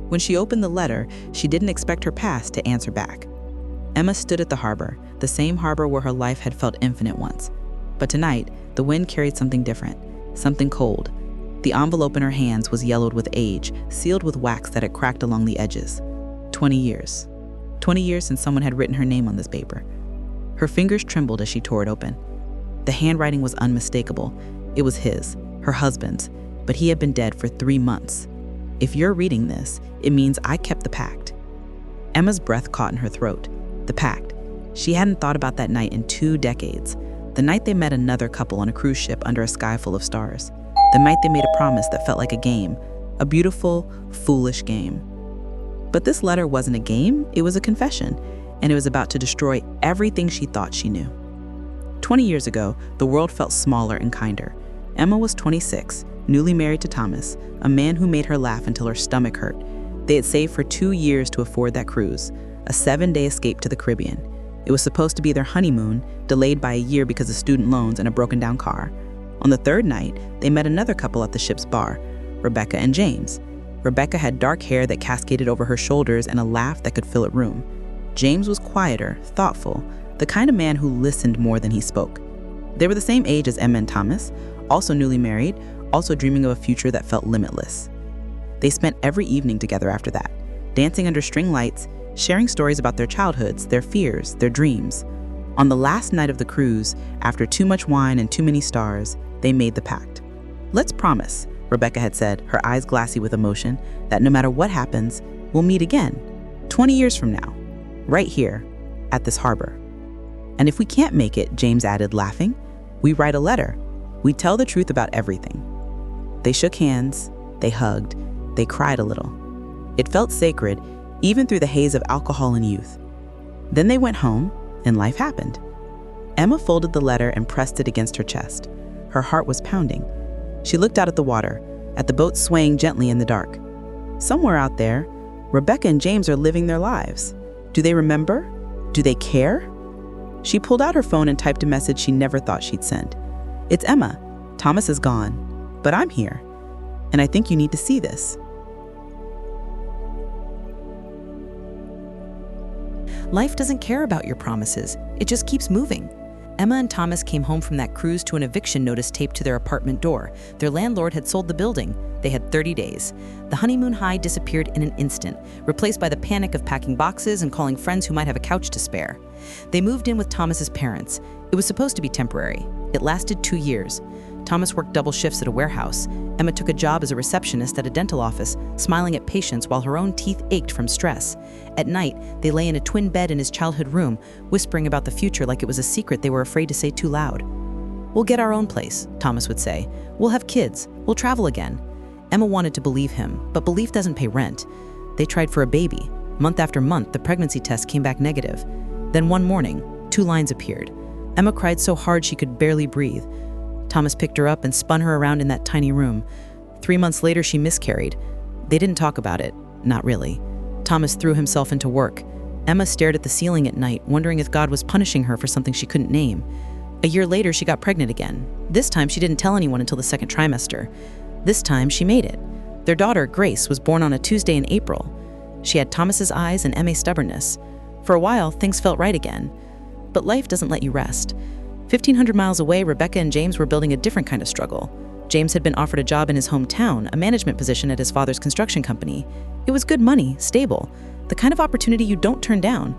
When she opened the letter, she didn't expect her past to answer back. Emma stood at the harbor, the same harbor where her life had felt infinite once. But tonight, the wind carried something different, something cold. The envelope in her hands was yellowed with age, sealed with wax that had cracked along the edges. 20 years. 20 years since someone had written her name on this paper. Her fingers trembled as she tore it open. The handwriting was unmistakable. It was his, her husband's, but he had been dead for 3 months. If you're reading this, it means I kept the pact. Emma's breath caught in her throat. The pact. She hadn't thought about that night in 2 decades. The night they met another couple on a cruise ship under a sky full of stars. The night they made a promise that felt like a game. A beautiful, foolish game. But this letter wasn't a game, it was a confession, and it was about to destroy everything she thought she knew. 20 years ago, the world felt smaller and kinder. Emma was 26, newly married to Thomas, a man who made her laugh until her stomach hurt. They had saved for 2 years to afford that cruise, a 7-day escape to the Caribbean. It was supposed to be their honeymoon, delayed by a year because of student loans and a broken-down car. On the 3rd night, they met another couple at the ship's bar, Rebecca and James. Rebecca had dark hair that cascaded over her shoulders and a laugh that could fill a room. James was quieter, thoughtful, the kind of man who listened more than he spoke. They were the same age as Emma and Thomas, also newly married, also dreaming of a future that felt limitless. They spent every evening together after that, dancing under string lights, sharing stories about their childhoods, their fears, their dreams. On the last night of the cruise, after too much wine and too many stars, they made the pact. "Let's promise," Rebecca had said, her eyes glassy with emotion, "that no matter what happens, we'll meet again, 20 years from now, right here, at this harbor. And if we can't make it," James added, laughing, "we write a letter. We tell the truth about everything." They shook hands, they hugged, they cried a little. It felt sacred, even through the haze of alcohol and youth. Then they went home, and life happened. Emma folded the letter and pressed it against her chest. Her heart was pounding. She looked out at the water, at the boat swaying gently in the dark. Somewhere out there, Rebecca and James are living their lives. Do they remember? Do they care? She pulled out her phone and typed a message she never thought she'd send. "It's Emma. Thomas is gone, but I'm here. And I think you need to see this." Life doesn't care about your promises. It just keeps moving. Emma and Thomas came home from that cruise to an eviction notice taped to their apartment door. Their landlord had sold the building. They had 30 days. The honeymoon high disappeared in an instant, replaced by the panic of packing boxes and calling friends who might have a couch to spare. They moved in with Thomas's parents. It was supposed to be temporary. It lasted 2 years. Thomas worked double shifts at a warehouse. Emma took a job as a receptionist at a dental office, smiling at patients while her own teeth ached from stress. At night, they lay in a twin bed in his childhood room, whispering about the future like it was a secret they were afraid to say too loud. "We'll get our own place," Thomas would say. "We'll have kids. We'll travel again." Emma wanted to believe him, but belief doesn't pay rent. They tried for a baby. Month after month, the pregnancy test came back negative. Then one morning, 2 lines appeared. Emma cried so hard she could barely breathe. Thomas picked her up and spun her around in that tiny room. 3 months later, she miscarried. They didn't talk about it. Not really. Thomas threw himself into work. Emma stared at the ceiling at night, wondering if God was punishing her for something she couldn't name. A year later, she got pregnant again. This time, she didn't tell anyone until the 2nd trimester. This time, she made it. Their daughter, Grace, was born on a Tuesday in April. She had Thomas's eyes and Emma's stubbornness. For a while, things felt right again. But life doesn't let you rest. 1,500 miles away, Rebecca and James were building a different kind of struggle. James had been offered a job in his hometown, a management position at his father's construction company. It was good money, stable, the kind of opportunity you don't turn down.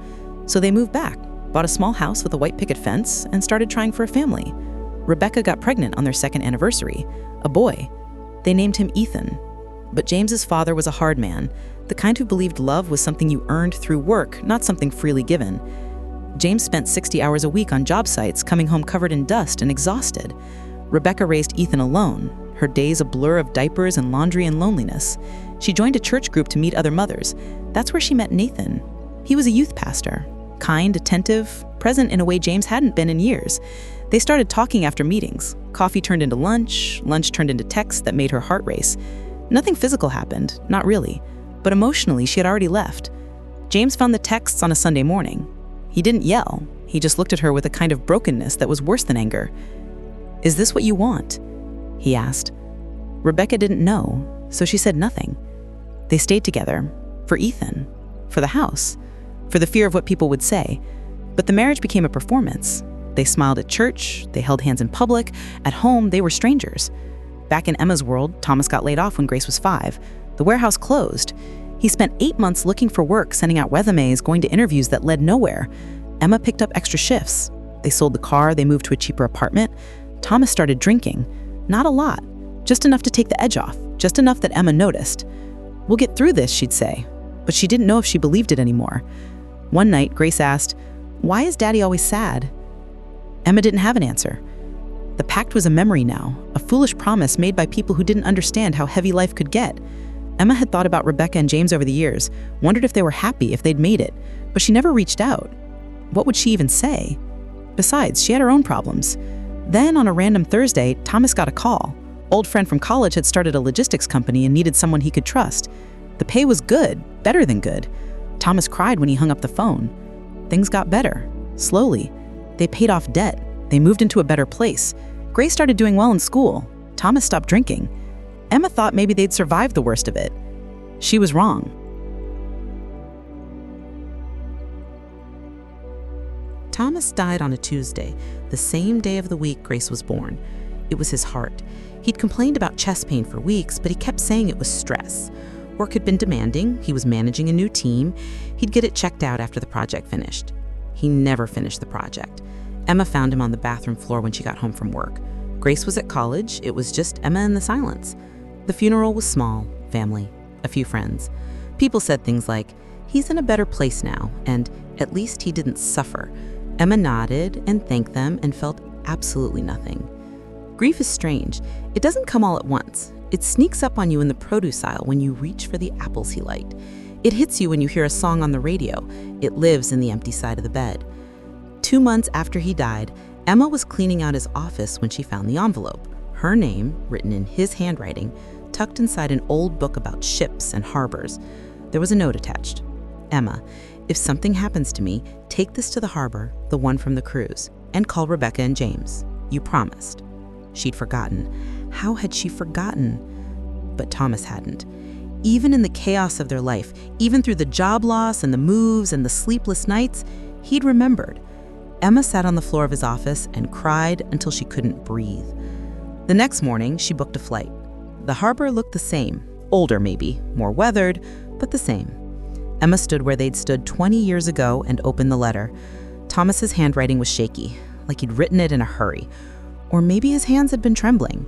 So they moved back, bought a small house with a white picket fence, and started trying for a family. Rebecca got pregnant on their 2nd anniversary, a boy. They named him Ethan. But James's father was a hard man, the kind who believed love was something you earned through work, not something freely given. James spent 60 hours a week on job sites, coming home covered in dust and exhausted. Rebecca raised Ethan alone, her days a blur of diapers and laundry and loneliness. She joined a church group to meet other mothers. That's where she met Nathan. He was a youth pastor, kind, attentive, present in a way James hadn't been in years. They started talking after meetings. Coffee turned into lunch, lunch turned into texts that made her heart race. Nothing physical happened, not really, but emotionally she had already left. James found the texts on a Sunday morning. He didn't yell. He just looked at her with a kind of brokenness that was worse than anger. "Is this what you want?" he asked. Rebecca didn't know, so she said nothing. They stayed together for Ethan, for the house, for the fear of what people would say. But the marriage became a performance. They smiled at church, they held hands in public. At home, they were strangers. Back in Emma's world, Thomas got laid off when Grace was 5. The warehouse closed. He spent 8 months looking for work, sending out resumes, going to interviews that led nowhere. Emma picked up extra shifts. They sold the car, they moved to a cheaper apartment. Thomas started drinking. Not a lot, just enough to take the edge off, just enough that Emma noticed. "We'll get through this," she'd say. But she didn't know if she believed it anymore. One night, Grace asked, "Why is Daddy always sad?" Emma didn't have an answer. The pact was a memory now, a foolish promise made by people who didn't understand how heavy life could get. Emma had thought about Rebecca and James over the years, wondered if they were happy, if they'd made it, but she never reached out. What would she even say? Besides, she had her own problems. Then, on a random Thursday, Thomas got a call. Old friend from college had started a logistics company and needed someone he could trust. The pay was good, better than good. Thomas cried when he hung up the phone. Things got better, slowly. They paid off debt. They moved into a better place. Grace started doing well in school. Thomas stopped drinking. Emma thought maybe they'd survived the worst of it. She was wrong. Thomas died on a Tuesday, the same day of the week Grace was born. It was his heart. He'd complained about chest pain for weeks, but he kept saying it was stress. Work had been demanding, he was managing a new team, he'd get it checked out after the project finished. He never finished the project. Emma found him on the bathroom floor when she got home from work. Grace was at college, it was just Emma and the silence. The funeral was small, family, a few friends. People said things like, "He's in a better place now," and "at least he didn't suffer." Emma nodded and thanked them and felt absolutely nothing. Grief is strange. It doesn't come all at once. It sneaks up on you in the produce aisle when you reach for the apples he liked. It hits you when you hear a song on the radio. It lives in the empty side of the bed. 2 months after he died, Emma was cleaning out his office when she found the envelope. Her name, written in his handwriting, tucked inside an old book about ships and harbors. There was a note attached. "Emma, if something happens to me, take this to the harbor, the one from the cruise, and call Rebecca and James. You promised." She'd forgotten. How had she forgotten? But Thomas hadn't. Even in the chaos of their life, even through the job loss and the moves and the sleepless nights, he'd remembered. Emma sat on the floor of his office and cried until she couldn't breathe. The next morning, she booked a flight. The harbor looked the same, older maybe, more weathered, but the same. Emma stood where they'd stood 20 years ago and opened the letter. Thomas's handwriting was shaky, like he'd written it in a hurry. Or maybe his hands had been trembling.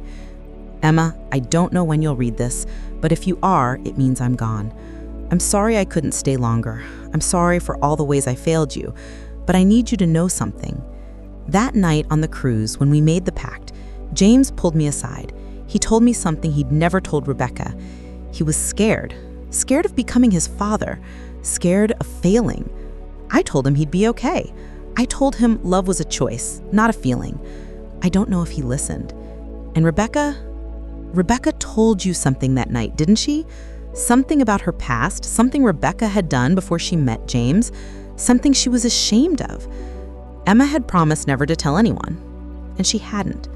"Emma, I don't know when you'll read this, but if you are, it means I'm gone. I'm sorry I couldn't stay longer. I'm sorry for all the ways I failed you, but I need you to know something. That night on the cruise, when we made the pact, James pulled me aside. He told me something he'd never told Rebecca. He was scared of becoming his father, scared of failing. I told him he'd be okay. I told him love was a choice, not a feeling. I don't know if he listened. And Rebecca told you something that night, didn't she? Something about her past, something Rebecca had done before she met James, something she was ashamed of. Emma had promised never to tell anyone, and she hadn't.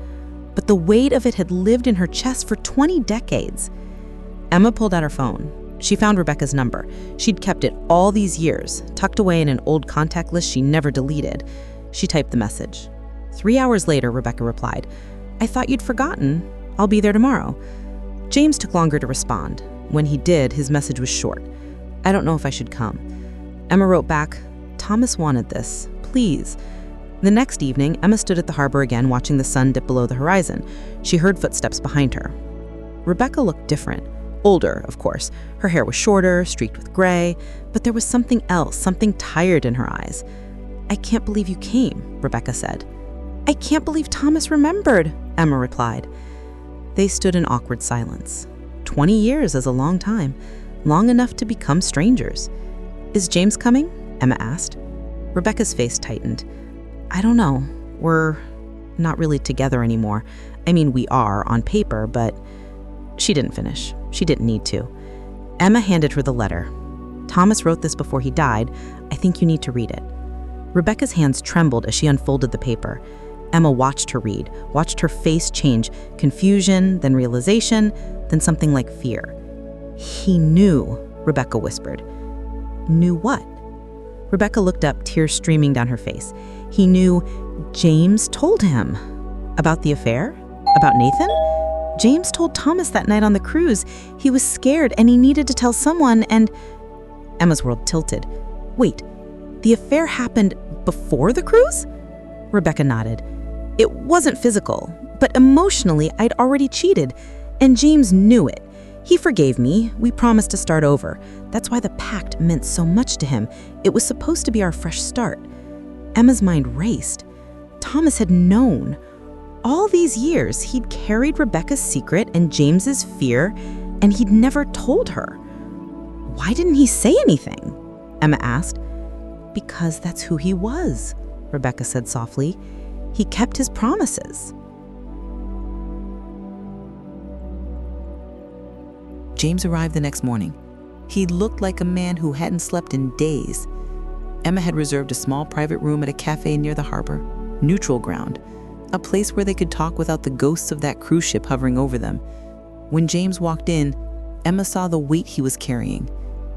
But the weight of it had lived in her chest for 20 decades. Emma pulled out her phone. She found Rebecca's number. She'd kept it all these years, tucked away in an old contact list she never deleted. She typed the message. 3 hours later, Rebecca replied, "I thought you'd forgotten. I'll be there tomorrow." James took longer to respond. When he did, his message was short. "I don't know if I should come." Emma wrote back, "Thomas wanted this. Please." The next evening, Emma stood at the harbor again, watching the sun dip below the horizon. She heard footsteps behind her. Rebecca looked different. Older, of course. Her hair was shorter, streaked with gray, but there was something else, something tired in her eyes. "I can't believe you came," Rebecca said. "I can't believe Thomas remembered," Emma replied. They stood in awkward silence. 20 years is a long time, long enough to become strangers. "Is James coming?" Emma asked. Rebecca's face tightened. "I don't know. We're not really together anymore. I mean, we are on paper, but..." She didn't finish. She didn't need to. Emma handed her the letter. "Thomas wrote this before he died. I think you need to read it." Rebecca's hands trembled as she unfolded the paper. Emma watched her read, watched her face change, confusion, then realization, then something like fear. He knew, Rebecca whispered. Knew what? Rebecca looked up, tears streaming down her face. He knew James told him. About the affair? About Nathan? James told Thomas that night on the cruise. He was scared and he needed to tell someone, and Emma's world tilted. Wait, the affair happened before the cruise? Rebecca nodded. It wasn't physical, but emotionally I'd already cheated, and James knew it. He forgave me. We promised to start over. That's why the pact meant so much to him. It was supposed to be our fresh start. Emma's mind raced. Thomas had known. All these years, he'd carried Rebecca's secret and James's fear, and he'd never told her. Why didn't he say anything? Emma asked. Because that's who he was, Rebecca said softly. He kept his promises. James arrived the next morning. He looked like a man who hadn't slept in days. Emma had reserved a small private room at a cafe near the harbor, neutral ground, a place where they could talk without the ghosts of that cruise ship hovering over them. When James walked in, Emma saw the weight he was carrying.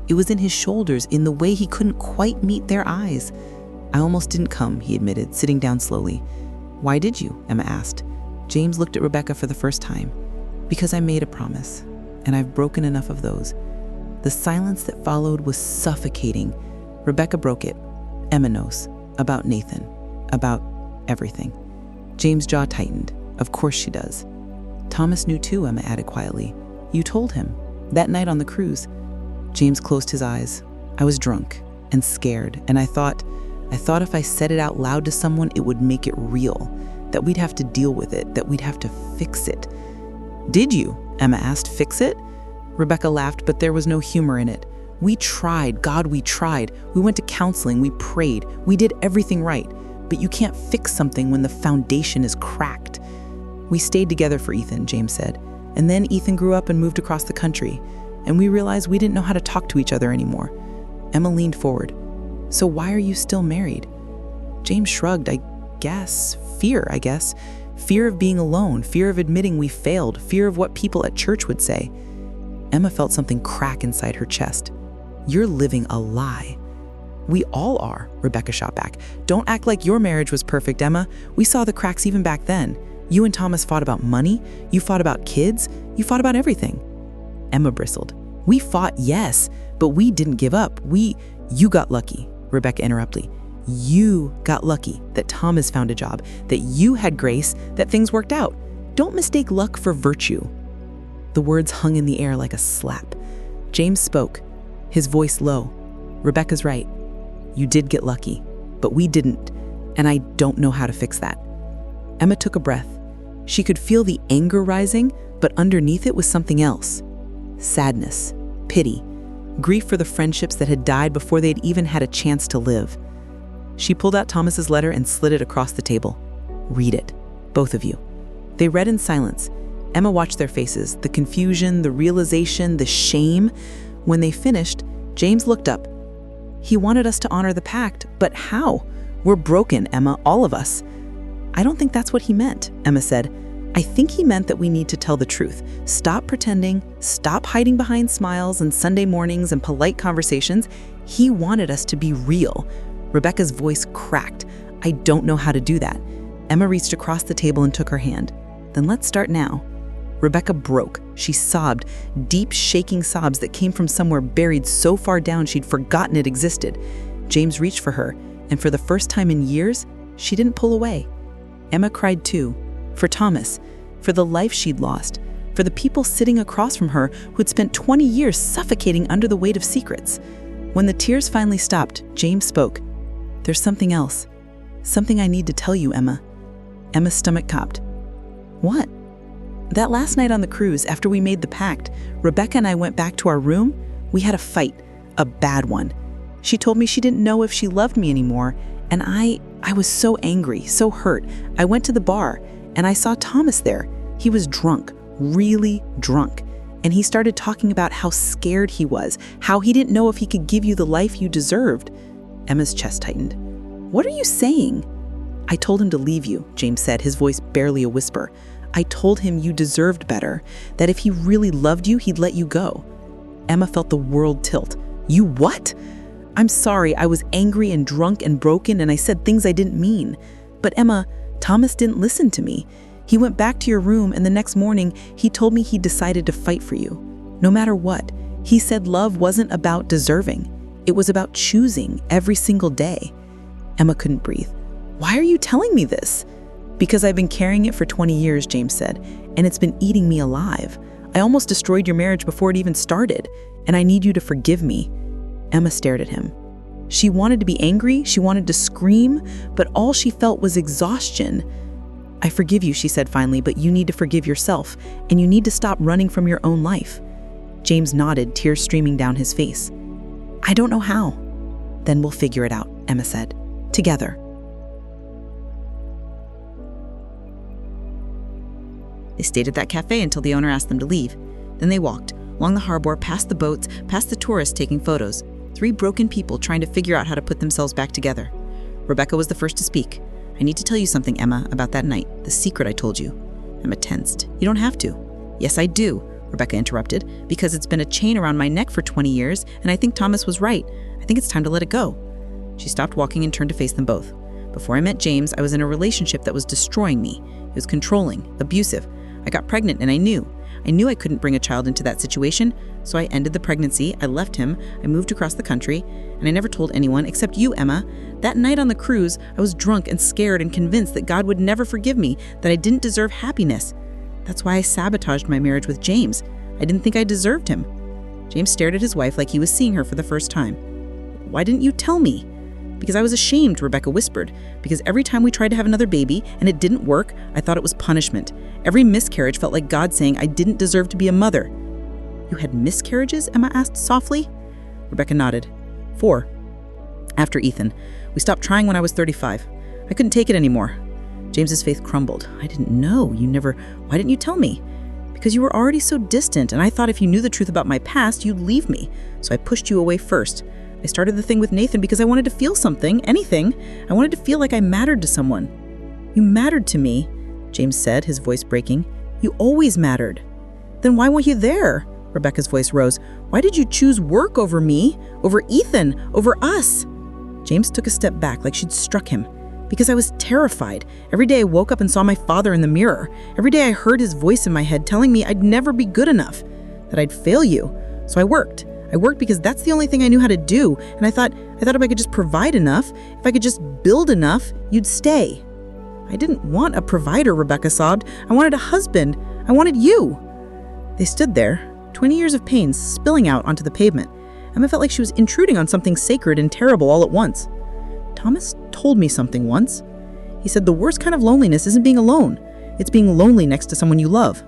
It was in his shoulders, in the way he couldn't quite meet their eyes. I almost didn't come, he admitted, sitting down slowly. Why did you? Emma asked. James looked at Rebecca for the first time. Because I made a promise, and I've broken enough of those. The silence that followed was suffocating. Rebecca broke it. Emma knows. About Nathan. About everything. James' jaw tightened. Of course she does. Thomas knew too, Emma added quietly. You told him. That night on the cruise. James closed his eyes. I was drunk and scared, and I thought if I said it out loud to someone, it would make it real. That we'd have to deal with it, that we'd have to fix it. Did you? Emma asked. Fix it? Rebecca laughed, but there was no humor in it. We tried. God, we tried. We went to counseling. We prayed. We did everything right. But you can't fix something when the foundation is cracked. We stayed together for Ethan, James said. And then Ethan grew up and moved across the country. And we realized we didn't know how to talk to each other anymore. Emma leaned forward. So why are you still married? James shrugged. I guess. Fear. Fear of being alone. Fear of admitting we failed. Fear of what people at church would say. Emma felt something crack inside her chest. You're living a lie. We all are, Rebecca shot back. Don't act like your marriage was perfect, Emma. We saw the cracks even back then. You and Thomas fought about money. You fought about kids. You fought about everything. Emma bristled. We fought, yes, but we didn't give up. You got lucky, Rebecca interrupted. You got lucky that Thomas found a job, that you had grace, that things worked out. Don't mistake luck for virtue. The words hung in the air like a slap. James spoke, his voice low. Rebecca's right. You did get lucky, but we didn't, and I don't know how to fix that. Emma took a breath. She could feel the anger rising, but underneath it was something else. Sadness, pity, grief for the friendships that had died before they'd even had a chance to live. She pulled out Thomas's letter and slid it across the table. Read it, both of you. They read in silence. Emma watched their faces, the confusion, the realization, the shame. When they finished, James looked up. He wanted us to honor the pact, but how? We're broken, Emma, all of us. I don't think that's what he meant, Emma said. I think he meant that we need to tell the truth. Stop pretending, stop hiding behind smiles and Sunday mornings and polite conversations. He wanted us to be real. Rebecca's voice cracked. I don't know how to do that. Emma reached across the table and took her hand. Then let's start now. Rebecca broke. She sobbed, deep, shaking sobs that came from somewhere buried so far down she'd forgotten it existed. James reached for her, and for the first time in years, she didn't pull away. Emma cried too, for Thomas, for the life she'd lost, for the people sitting across from her who'd spent 20 years suffocating under the weight of secrets. When the tears finally stopped, James spoke. There's something else. Something I need to tell you, Emma. Emma's stomach copped. What? That last night on the cruise, after we made the pact, Rebecca and I went back to our room. We had a fight, a bad one. She told me she didn't know if she loved me anymore, and I was so angry, so hurt. I went to the bar, and I saw Thomas there. He was drunk, really drunk, and he started talking about how scared he was, how he didn't know if he could give you the life you deserved. Emma's chest tightened. What are you saying? I told him to leave you, James said, his voice barely a whisper. I told him you deserved better, that if he really loved you, he'd let you go. Emma felt the world tilt. You what? I'm sorry, I was angry and drunk and broken and I said things I didn't mean. But Emma, Thomas didn't listen to me. He went back to your room and the next morning he told me he decided to fight for you. No matter what, he said love wasn't about deserving. It was about choosing every single day. Emma couldn't breathe. Why are you telling me this? Because I've been carrying it for 20 years, James said, and it's been eating me alive. I almost destroyed your marriage before it even started, and I need you to forgive me. Emma stared at him. She wanted to be angry, she wanted to scream, but all she felt was exhaustion. I forgive you, she said finally, but you need to forgive yourself, and you need to stop running from your own life. James nodded, tears streaming down his face. I don't know how. Then we'll figure it out, Emma said. Together. They stayed at that cafe until the owner asked them to leave. Then they walked along the harbor, past the boats, past the tourists taking photos. 3 broken people trying to figure out how to put themselves back together. Rebecca was the first to speak. I need to tell you something, Emma, about that night, the secret I told you. Emma tensed. You don't have to. Yes, I do, Rebecca interrupted, because it's been a chain around my neck for 20 years, and I think Thomas was right. I think it's time to let it go. She stopped walking and turned to face them both. Before I met James, I was in a relationship that was destroying me. It was controlling, abusive. I got pregnant and I knew I couldn't bring a child into that situation, so I ended the pregnancy, I left him, I moved across the country, and I never told anyone except you, Emma. That night on the cruise, I was drunk and scared and convinced that God would never forgive me, that I didn't deserve happiness. That's why I sabotaged my marriage with James. I didn't think I deserved him. James stared at his wife like he was seeing her for the first time. Why didn't you tell me? Because I was ashamed, Rebecca whispered. Because every time we tried to have another baby and it didn't work, I thought it was punishment. Every miscarriage felt like God saying I didn't deserve to be a mother. You had miscarriages? Emma asked softly. Rebecca nodded. 4. After Ethan. We stopped trying when I was 35. I couldn't take it anymore. James's face crumbled. I didn't know. Why didn't you tell me? Because you were already so distant, and I thought if you knew the truth about my past, you'd leave me. So I pushed you away first. I started the thing with Nathan because I wanted to feel something, anything. I wanted to feel like I mattered to someone. You mattered to me, James said, his voice breaking. You always mattered. Then why weren't you there? Rebecca's voice rose. Why did you choose work over me, over Ethan, over us? James took a step back like she'd struck him. Because I was terrified. Every day I woke up and saw my father in the mirror. Every day I heard his voice in my head telling me I'd never be good enough, that I'd fail you. So I worked. I worked because that's the only thing I knew how to do, and I thought if I could just provide enough, if I could just build enough, you'd stay. I didn't want a provider, Rebecca sobbed. I wanted a husband. I wanted you. They stood there, 20 years of pain spilling out onto the pavement. Emma felt like she was intruding on something sacred and terrible all at once. Thomas told me something once. He said the worst kind of loneliness isn't being alone. It's being lonely next to someone you love.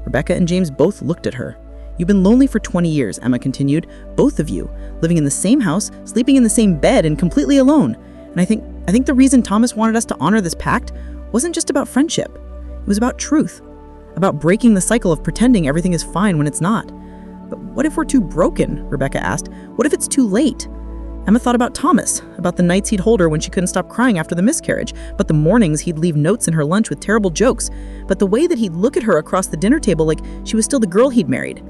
Rebecca and James both looked at her. You've been lonely for 20 years, Emma continued. Both of you, living in the same house, sleeping in the same bed, and completely alone. And I think the reason Thomas wanted us to honor this pact wasn't just about friendship. It was about truth, about breaking the cycle of pretending everything is fine when it's not. But what if we're too broken? Rebecca asked. What if it's too late? Emma thought about Thomas, about the nights he'd hold her when she couldn't stop crying after the miscarriage, but the mornings he'd leave notes in her lunch with terrible jokes, but the way that he'd look at her across the dinner table like she was still the girl he'd married.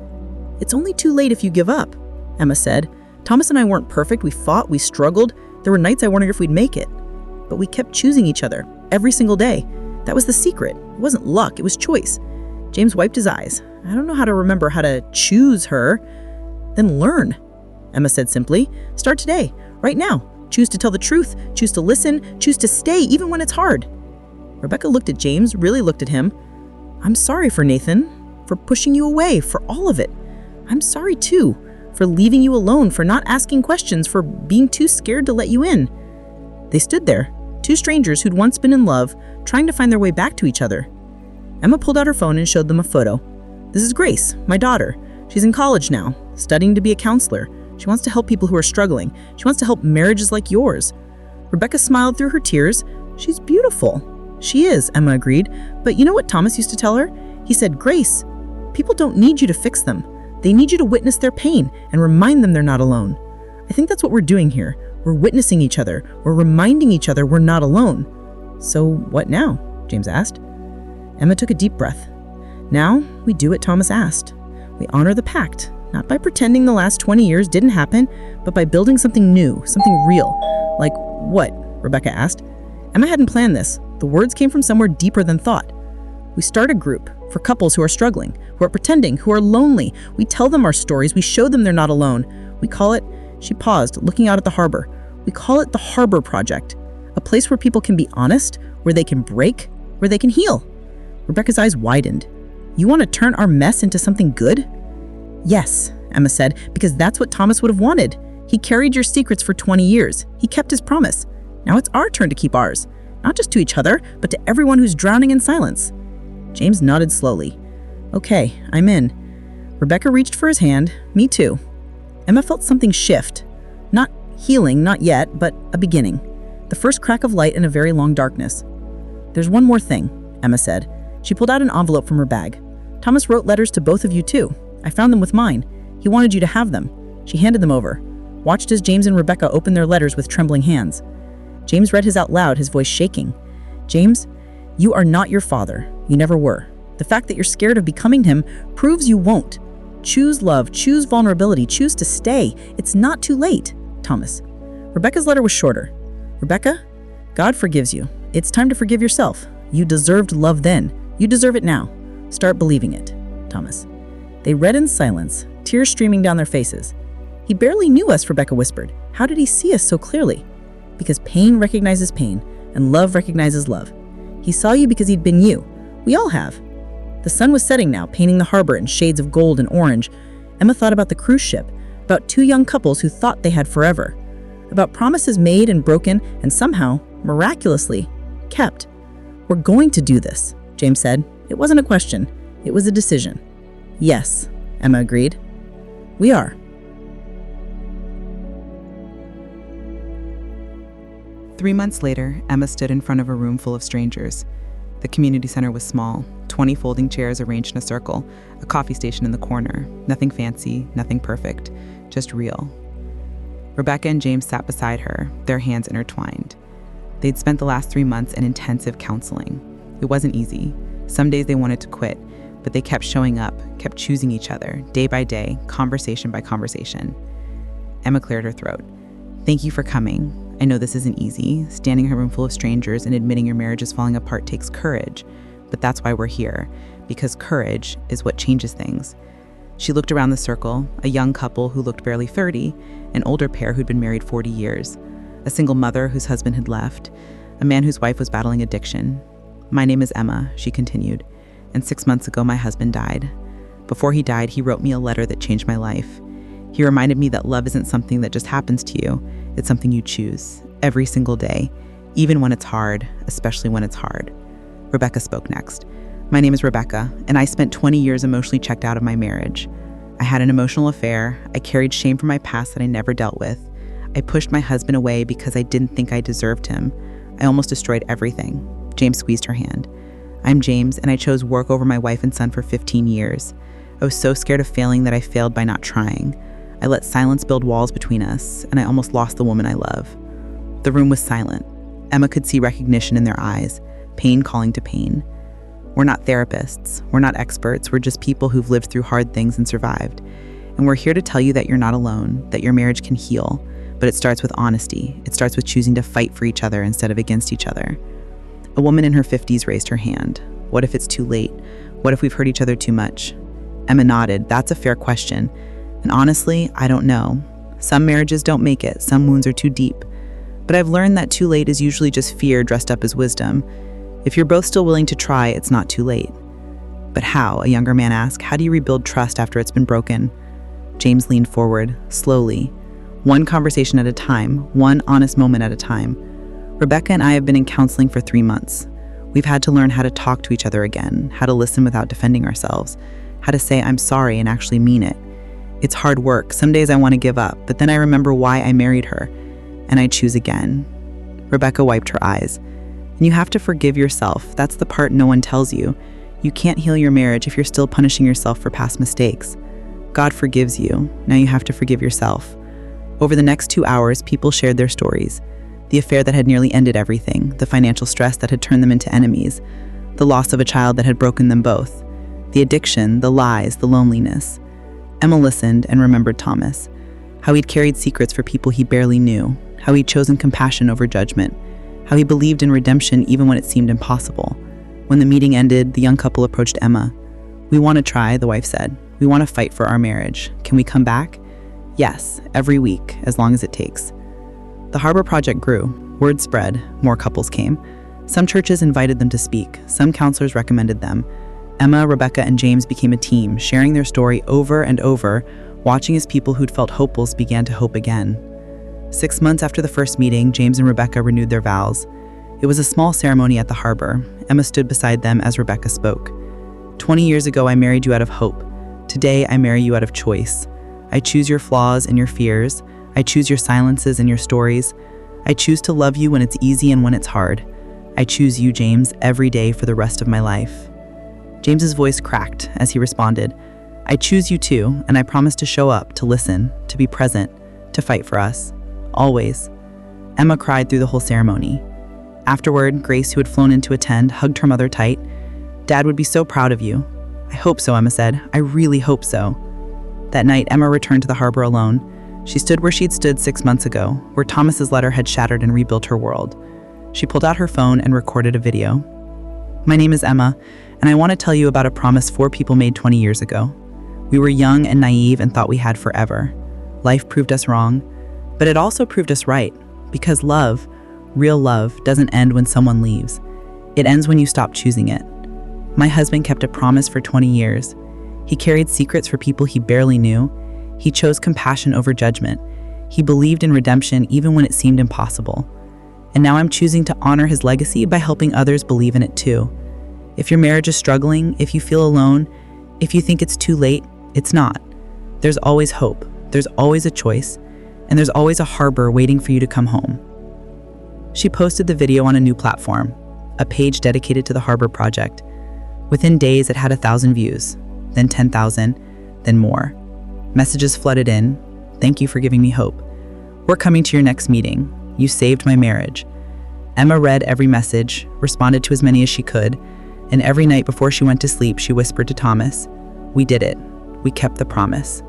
It's only too late if you give up, Emma said. Thomas and I weren't perfect. We fought, we struggled. There were nights I wondered if we'd make it. But we kept choosing each other, every single day. That was the secret. It wasn't luck, it was choice. James wiped his eyes. I don't know how to remember how to choose her. Then learn, Emma said simply. Start today, right now. Choose to tell the truth, choose to listen, choose to stay even when it's hard. Rebecca looked at James, really looked at him. I'm sorry for Nathan, for pushing you away, for all of it. I'm sorry too, for leaving you alone, for not asking questions, for being too scared to let you in. They stood there, 2 strangers who'd once been in love, trying to find their way back to each other. Emma pulled out her phone and showed them a photo. This is Grace, my daughter. She's in college now, studying to be a counselor. She wants to help people who are struggling. She wants to help marriages like yours. Rebecca smiled through her tears. She's beautiful. She is, Emma agreed. But you know what Thomas used to tell her? He said, Grace, people don't need you to fix them. They need you to witness their pain and remind them they're not alone. I think that's what we're doing here. We're witnessing each other. We're reminding each other we're not alone. So what now? James asked. Emma took a deep breath. Now we do what Thomas asked. We honor the pact, Not by pretending the last 20 years didn't happen, but by building something new, something real. Like what? Rebecca asked. Emma hadn't planned this. The words came from somewhere deeper than thought. We start a group for couples who are struggling, who are pretending, who are lonely. We tell them our stories. We show them they're not alone. We call it, she paused, looking out at the harbor. We call it the Harbor Project, a place where people can be honest, where they can break, where they can heal. Rebecca's eyes widened. You want to turn our mess into something good? Yes, Emma said, because that's what Thomas would have wanted. He carried your secrets for 20 years. He kept his promise. Now it's our turn to keep ours, not just to each other, but to everyone who's drowning in silence. James nodded slowly. Okay, I'm in. Rebecca reached for his hand. Me too. Emma felt something shift. Not healing, not yet, but a beginning. The first crack of light in a very long darkness. There's one more thing, Emma said. She pulled out an envelope from her bag. Thomas wrote letters to both of you too. I found them with mine. He wanted you to have them. She handed them over. Watched as James and Rebecca opened their letters with trembling hands. James read his out loud, his voice shaking. James, you are not your father. You never were. The fact that you're scared of becoming him proves you won't. Choose love, choose vulnerability, choose to stay. It's not too late, Thomas. Rebecca's letter was shorter. Rebecca, God forgives you. It's time to forgive yourself. You deserved love then. You deserve it now. Start believing it, Thomas. They read in silence, tears streaming down their faces. He barely knew us, Rebecca whispered. How did he see us so clearly? Because pain recognizes pain, and love recognizes love. He saw you because he'd been you. We all have. The sun was setting now, painting the harbor in shades of gold and orange. Emma thought about the cruise ship, about two young couples who thought they had forever, about promises made and broken and somehow, miraculously, kept. We're going to do this, James said. It wasn't a question. It was a decision. Yes, Emma agreed. We are. 3 months later, Emma stood in front of a room full of strangers. The community center was small, 20 folding chairs arranged in a circle, a coffee station in the corner. Nothing fancy, nothing perfect, just real. Rebecca and James sat beside her, their hands intertwined. They'd spent the last 3 months in intensive counseling. It wasn't easy. Some days they wanted to quit, but they kept showing up, kept choosing each other, day by day, conversation by conversation. Emma cleared her throat. Thank you for coming. I know this isn't easy. Standing in a room full of strangers and admitting your marriage is falling apart takes courage, but that's why we're here, because courage is what changes things. She looked around the circle, a young couple who looked barely 30, an older pair who'd been married 40 years, a single mother whose husband had left, a man whose wife was battling addiction. My name is Emma, she continued, and 6 months ago my husband died. Before he died, he wrote me a letter that changed my life. He reminded me that love isn't something that just happens to you. It's something you choose every single day, even when it's hard, especially when it's hard. Rebecca spoke next. My name is Rebecca, and I spent 20 years emotionally checked out of my marriage. I had an emotional affair. I carried shame from my past that I never dealt with. I pushed my husband away because I didn't think I deserved him. I almost destroyed everything. James squeezed her hand. I'm James, and I chose work over my wife and son for 15 years. I was so scared of failing that I failed by not trying. I let silence build walls between us, and I almost lost the woman I love. The room was silent. Emma could see recognition in their eyes, pain calling to pain. We're not therapists. We're not experts. We're just people who've lived through hard things and survived. And we're here to tell you that you're not alone, that your marriage can heal, but it starts with honesty. It starts with choosing to fight for each other instead of against each other. A woman in her 50s raised her hand. What if it's too late? What if we've hurt each other too much? Emma nodded. That's a fair question. And honestly, I don't know. Some marriages don't make it. Some wounds are too deep. But I've learned that too late is usually just fear dressed up as wisdom. If you're both still willing to try, it's not too late. But how? A younger man asked. How do you rebuild trust after it's been broken? James leaned forward, slowly. One conversation at a time, one honest moment at a time. Rebecca and I have been in counseling for 3 months. We've had to learn how to talk to each other again, how to listen without defending ourselves, how to say I'm sorry and actually mean it. It's hard work. Some days I want to give up, but then I remember why I married her, and I choose again. Rebecca wiped her eyes. And you have to forgive yourself. That's the part no one tells you. You can't heal your marriage if you're still punishing yourself for past mistakes. God forgives you. Now you have to forgive yourself. Over the next 2 hours, people shared their stories. The affair that had nearly ended everything, the financial stress that had turned them into enemies, the loss of a child that had broken them both, the addiction, the lies, the loneliness. Emma listened and remembered Thomas, how he'd carried secrets for people he barely knew, how he'd chosen compassion over judgment, how he believed in redemption even when it seemed impossible. When the meeting ended, the young couple approached Emma. "We want to try," the wife said. "We want to fight for our marriage. Can we come back?" "Yes, every week, as long as it takes." The Harbor Project grew. Word spread. More couples came. Some churches invited them to speak. Some counselors recommended them. Emma, Rebecca, and James became a team, sharing their story over and over, watching as people who'd felt hopeless began to hope again. 6 months after the first meeting, James and Rebecca renewed their vows. It was a small ceremony at the harbor. Emma stood beside them as Rebecca spoke. 20 years ago, I married you out of hope. Today, I marry you out of choice. I choose your flaws and your fears. I choose your silences and your stories. I choose to love you when it's easy and when it's hard. I choose you, James, every day for the rest of my life." James's voice cracked as he responded, "I choose you too, and I promise to show up, to listen, to be present, to fight for us. Always." Emma cried through the whole ceremony. Afterward, Grace, who had flown in to attend, hugged her mother tight. "Dad would be so proud of you." "I hope so," Emma said. "I really hope so." That night, Emma returned to the harbor alone. She stood where she'd stood 6 months ago, where Thomas's letter had shattered and rebuilt her world. She pulled out her phone and recorded a video. "My name is Emma, and I want to tell you about a promise 4 people made 20 years ago. We were young and naive and thought we had forever. Life proved us wrong, but it also proved us right, because love, real love, doesn't end when someone leaves. It ends when you stop choosing it. My husband kept a promise for 20 years. He carried secrets for people he barely knew. He chose compassion over judgment. He believed in redemption even when it seemed impossible. And now I'm choosing to honor his legacy by helping others believe in it too. If your marriage is struggling, if you feel alone, if you think it's too late, it's not. There's always hope. There's always a choice. And there's always a harbor waiting for you to come home." She posted the video on a new platform, a page dedicated to the Harbor Project. Within days, it had 1,000 views, then 10,000, then more. Messages flooded in. "Thank you for giving me hope. We're coming to your next meeting. You saved my marriage." Emma read every message, responded to as many as she could, and every night before she went to sleep, she whispered to Thomas, "We did it. We kept the promise."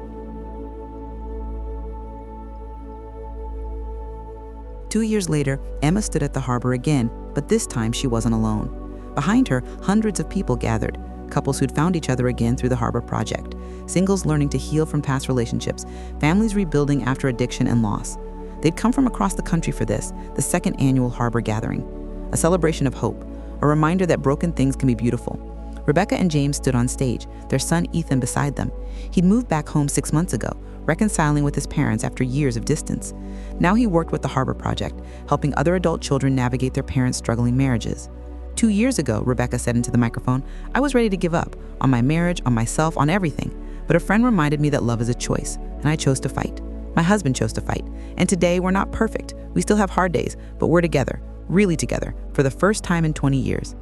2 years later, Emma stood at the harbor again, but this time she wasn't alone. Behind her, hundreds of people gathered, couples who'd found each other again through the Harbor Project, singles learning to heal from past relationships, families rebuilding after addiction and loss. They'd come from across the country for this, the second annual Harbor Gathering, a celebration of hope, a reminder that broken things can be beautiful. Rebecca and James stood on stage, their son Ethan beside them. He'd moved back home 6 months ago, reconciling with his parents after years of distance. Now he worked with the Harbor Project, helping other adult children navigate their parents' struggling marriages. 2 years ago, Rebecca said into the microphone, "I was ready to give up, on my marriage, on myself, on everything. But a friend reminded me that love is a choice, and I chose to fight. My husband chose to fight. And today, we're not perfect. We still have hard days, but we're together, really together, for the first time in 20 years.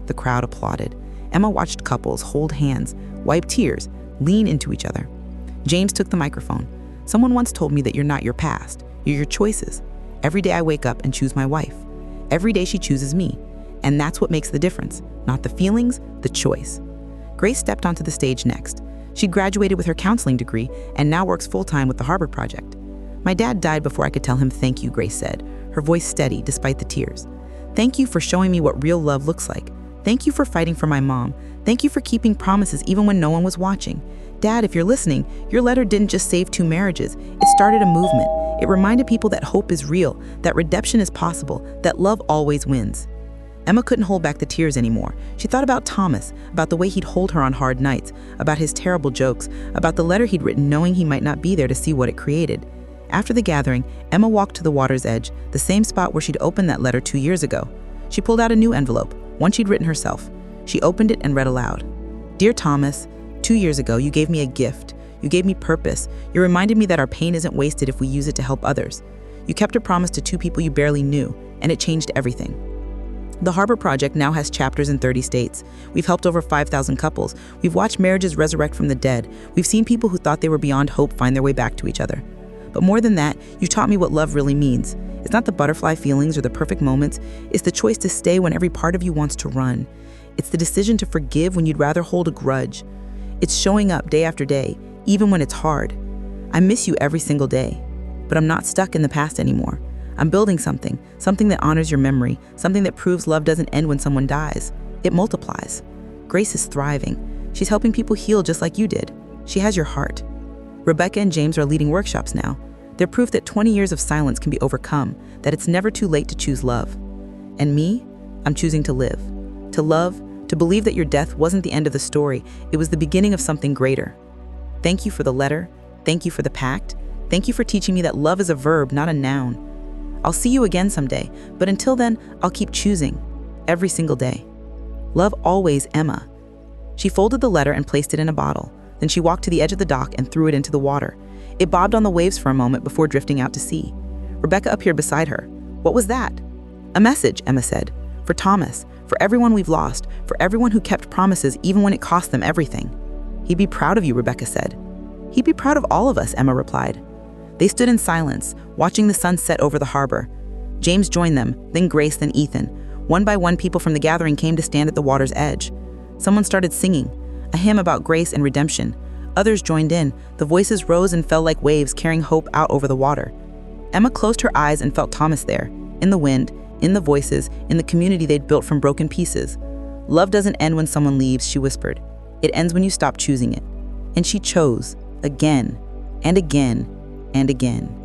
The crowd applauded. Emma watched couples hold hands, wipe tears, lean into each other. James took the microphone. "Someone once told me that you're not your past, you're your choices. Every day I wake up and choose my wife. Every day she chooses me. And that's what makes the difference. Not the feelings, the choice." Grace stepped onto the stage next. She graduated with her counseling degree and now works full-time with the Harbor Project. "My dad died before I could tell him thank you," Grace said, her voice steady despite the tears. "Thank you for showing me what real love looks like. Thank you for fighting for my mom. Thank you for keeping promises even when no one was watching. Dad, if you're listening, your letter didn't just save 2 marriages. It started a movement. It reminded people that hope is real, that redemption is possible, that love always wins." Emma couldn't hold back the tears anymore. She thought about Thomas, about the way he'd hold her on hard nights, about his terrible jokes, about the letter he'd written knowing he might not be there to see what it created. After the gathering, Emma walked to the water's edge, the same spot where she'd opened that letter 2 years ago. She pulled out a new envelope, one she'd written herself. She opened it and read aloud. "Dear Thomas, 2 years ago, you gave me a gift. You gave me purpose. You reminded me that our pain isn't wasted if we use it to help others. You kept a promise to 2 people you barely knew, and it changed everything." The Harbor Project now has chapters in 30 states. We've helped over 5,000 couples. We've watched marriages resurrect from the dead. We've seen people who thought they were beyond hope find their way back to each other. But more than that, you taught me what love really means. It's not the butterfly feelings or the perfect moments. It's the choice to stay when every part of you wants to run. It's the decision to forgive when you'd rather hold a grudge. It's showing up day after day, even when it's hard. I miss you every single day, but I'm not stuck in the past anymore. I'm building something that honors your memory, something that proves love doesn't end when someone dies. It multiplies. Grace is thriving. She's helping people heal just like you did. She has your heart. Rebecca and James are leading workshops now. They're proof that 20 years of silence can be overcome, that it's never too late to choose love. And me, I'm choosing to live, to love, to believe that your death wasn't the end of the story. It was the beginning of something greater. Thank you for the letter. Thank you for the pact. Thank you for teaching me that love is a verb, not a noun. I'll see you again someday, but until then, I'll keep choosing, every single day. Love always, Emma. She folded the letter and placed it in a bottle. Then she walked to the edge of the dock and threw it into the water. It bobbed on the waves for a moment before drifting out to sea. Rebecca appeared beside her. What was that? A message, Emma said. For Thomas, for everyone we've lost, for everyone who kept promises even when it cost them everything. He'd be proud of you, Rebecca said. He'd be proud of all of us, Emma replied. They stood in silence, watching the sun set over the harbor. James joined them, then Grace, then Ethan. One by one, people from the gathering came to stand at the water's edge. Someone started singing, a hymn about grace and redemption. Others joined in. The voices rose and fell like waves, carrying hope out over the water. Emma closed her eyes and felt Thomas there, in the wind, in the voices, in the community they'd built from broken pieces. Love doesn't end when someone leaves, she whispered. It ends when you stop choosing it. And she chose, again, and again, and again.